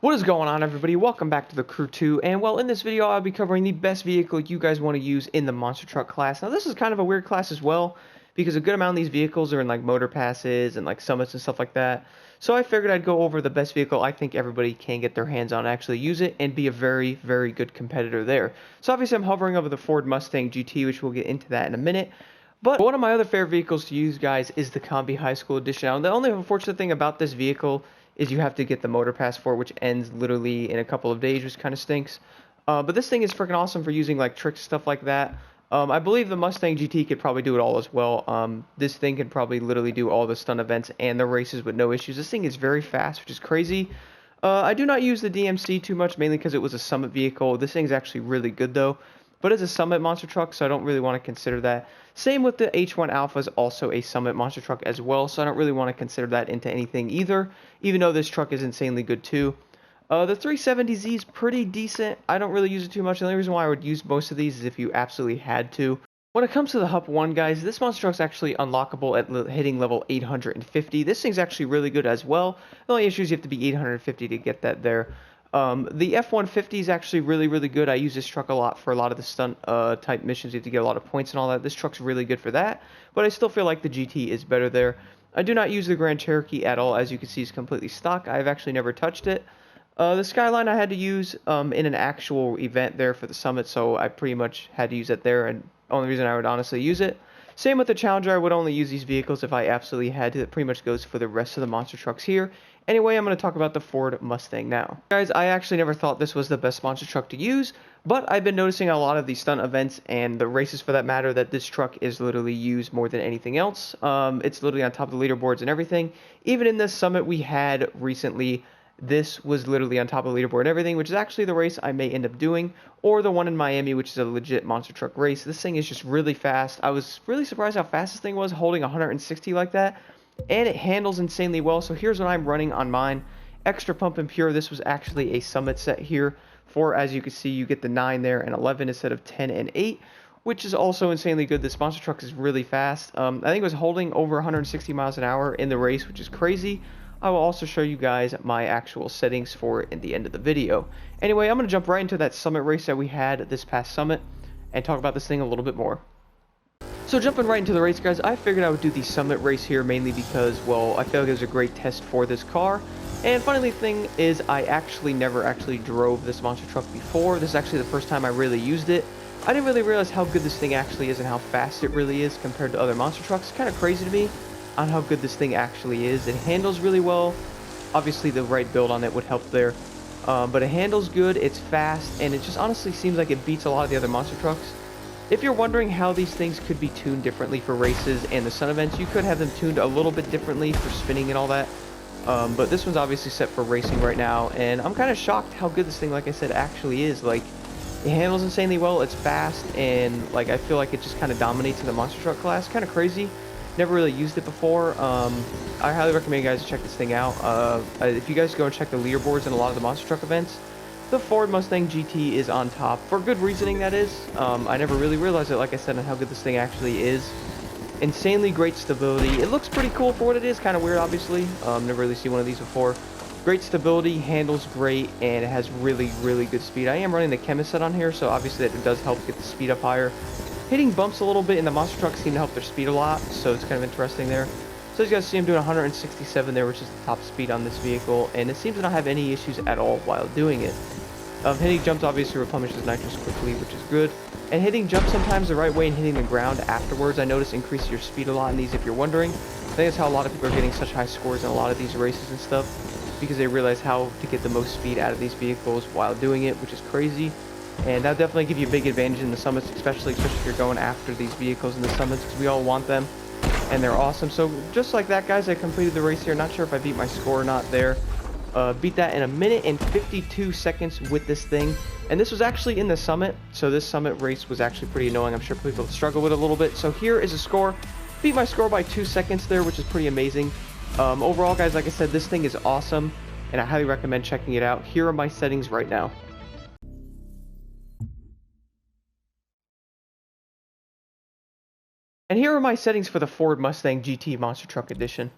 What is going on, everybody? Welcome back to the Crew 2, and well, in this video I'll be covering the best vehicle you guys want to use in the monster truck class. Now this is kind of a weird class as well, because a good amount of these vehicles are in like motor passes and like summits and stuff like that. So I figured I'd go over the best vehicle I think everybody can get their hands on, actually use it, and be a very, very good competitor there. So obviously I'm hovering over the Ford Mustang GT, which we'll get into that in a minute. But one of my other favorite vehicles to use, guys, is the Kombi High School Edition. Now, the only unfortunate thing about this vehicle is you have to get the motor pass for it, which ends literally in a couple of days, which kind of stinks. But this thing is freaking awesome for using like tricks, stuff like that. I believe the Mustang GT could probably do it all as well. This thing could probably literally do all the stunt events and the races with no issues. This thing is very fast, which is crazy. I do not use the DMC too much, mainly because it was a summit vehicle. This thing's actually really good though, but it's a summit monster truck, so I don't really want to consider that. Same with the H1 Alpha, is also a summit monster truck as well, so I don't really want to consider that into anything either, even though this truck is insanely good too. The 370Z is pretty decent. I don't really use it too much. The only reason why I would use most of these is if you absolutely had to. When it comes to the Hup 1, guys, this monster truck's actually unlockable at hitting level 850. This thing's actually really good as well. The only issue is you have to be 850 to get that there. The F-150 is actually really, really good. I use this truck a lot for a lot of the stunt type missions. You have to get a lot of points and all that. This truck's really good for that, but I still feel like the GT is better there. I do not use the Grand Cherokee at all. As you can see, it's completely stock. I've actually never touched it. The SKYLINE I had to use in an actual event there for the summit, so I pretty much had to use it there, and only reason I would honestly use it. Same with the Challenger. I would only use these vehicles if I absolutely had to. That pretty much goes for the rest of the monster trucks here. Anyway, I'm going to talk about the Ford Mustang now. Guys, I actually never thought this was the best monster truck to use, but I've been noticing a lot of the stunt events and the races for that matter that this truck is literally used more than anything else. It's literally on top of the leaderboards and everything. Even in this summit we had recently, this was literally on top of the leaderboard and everything, which is actually the race I may end up doing, or the one in Miami, which is a legit monster truck race. This thing is just really fast. I was really surprised how fast this thing was, holding 160 like that, and it handles insanely well. So here's what I'm running on mine. Extra Pump and Pure. This was actually a summit set here for, as you can see, you get the 9 there and 11 instead of 10 and 8, which is also insanely good. This monster truck is really fast. I think it was holding over 160 miles an hour in the race, which is crazy. I will also show you guys my actual settings for it at the end of the video. Anyway, I'm going to jump right into that summit race that we had this past summit and talk about this thing a little bit more. So jumping right into the race, guys, I figured I would do the summit race here mainly because, well, I feel like it was a great test for this car. And funny thing is, I actually never drove this monster truck before. This is actually the first time I really used it. I didn't really realize how good this thing actually is and how fast it really is compared to other monster trucks. It's kind of crazy to me on how good this thing actually is. It handles really well. Obviously the right build on it would help there, but it handles good, it's fast, and it just honestly seems like it beats a lot of the other monster trucks. If you're wondering how these things could be tuned differently for races and the stunt events, you could have them tuned a little bit differently for spinning and all that, but this one's obviously set for racing right now, and I'm kind of shocked how good this thing, like I said, actually is. Like, it handles insanely well, it's fast, and like I feel like it just kind of dominates in the monster truck class. Kind of crazy. Never really used it before. I highly recommend you guys check this thing out. If you guys go and check the leaderboards in a lot of the monster truck events, the Ford Mustang GT is on top for good reasoning, that is. I never really realized it, like I said, on how good this thing actually is. Insanely great stability. It looks pretty cool for what it is. Kind of weird, obviously. Never really seen one of these before. Great stability, handles great, and it has really, really good speed. I am running the Chemist set on here, so obviously that does help get the speed up higher. Hitting bumps a little bit in the monster trucks seem to help their speed a lot, so it's kind of interesting there. So as you guys see, I'm doing 167 there, which is the top speed on this vehicle, and it seems to not have any issues at all while doing it. Hitting jumps obviously replenishes nitrous quickly, which is good. And hitting jumps sometimes the right way and hitting the ground afterwards, I notice, increases your speed a lot in these if you're wondering. I think that's how a lot of people are getting such high scores in a lot of these races and stuff, because they realize how to get the most speed out of these vehicles while doing it, which is crazy. And that'll definitely give you a big advantage in the summits, especially if you're going after these vehicles in the summits, because we all want them, and they're awesome. So just like that, guys, I completed the race here. Not sure if I beat my score or not there. Beat that in 1 minute and 52 seconds with this thing. And this was actually in the summit, so this summit race was actually pretty annoying. I'm sure people struggle with it a little bit. So here is a score. Beat my score by 2 seconds there, which is pretty amazing. Overall, guys, like I said, this thing is awesome, and I highly recommend checking it out. Here are my settings right now. And here are my settings for the Ford Mustang GT Monster Truck Edition.